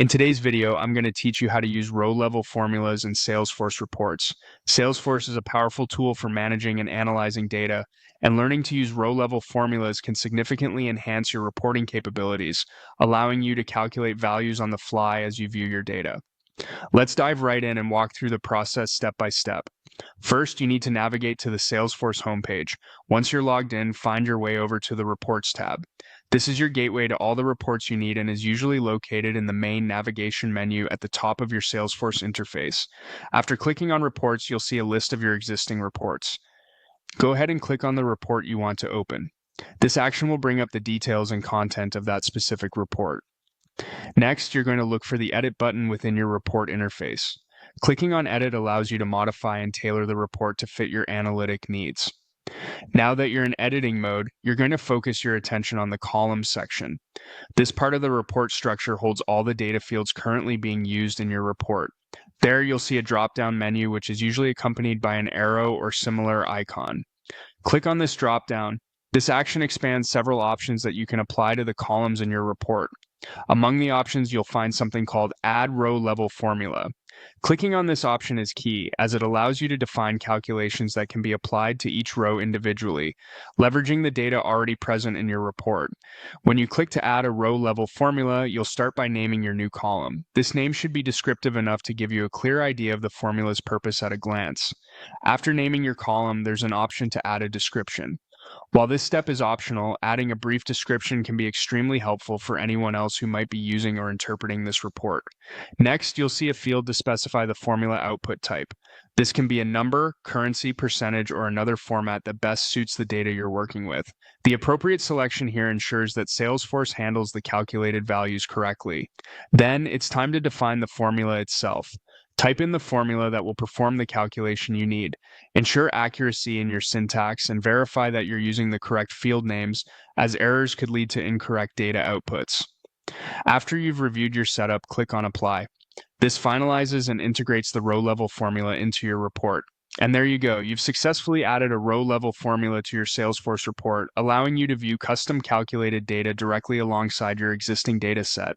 In today's video, I'm going to teach you how to use row-level formulas in Salesforce reports. Salesforce is a powerful tool for managing and analyzing data, and learning to use row-level formulas can significantly enhance your reporting capabilities, allowing you to calculate values on the fly as you view your data. Let's dive right in and walk through the process step by step. First, you need to navigate to the Salesforce homepage. Once you're logged in, find your way over to the Reports tab. This is your gateway to all the reports you need and is usually located in the main navigation menu at the top of your Salesforce interface. After clicking on Reports, you'll see a list of your existing reports. Go ahead and click on the report you want to open. This action will bring up the details and content of that specific report. Next, you're going to look for the Edit button within your report interface. Clicking on Edit allows you to modify and tailor the report to fit your analytic needs. Now that you're in editing mode, you're going to focus your attention on the columns section. This part of the report structure holds all the data fields currently being used in your report. There, you'll see a drop-down menu which is usually accompanied by an arrow or similar icon. Click on this drop-down. This action expands several options that you can apply to the columns in your report. Among the options, you'll find something called Add Row Level Formula. Clicking on this option is key, as it allows you to define calculations that can be applied to each row individually, leveraging the data already present in your report. When you click to add a row level formula, you'll start by naming your new column. This name should be descriptive enough to give you a clear idea of the formula's purpose at a glance. After naming your column, there's an option to add a description. While this step is optional, adding a brief description can be extremely helpful for anyone else who might be using or interpreting this report. Next, you'll see a field to specify the formula output type. This can be a number, currency, percentage, or another format that best suits the data you're working with. The appropriate selection here ensures that Salesforce handles the calculated values correctly. Then, it's time to define the formula itself. Type in the formula that will perform the calculation you need. Ensure accuracy in your syntax and verify that you're using the correct field names, as errors could lead to incorrect data outputs. After you've reviewed your setup, click on Apply. This finalizes and integrates the row-level formula into your report. And there you go, you've successfully added a row-level formula to your Salesforce report, allowing you to view custom calculated data directly alongside your existing data set.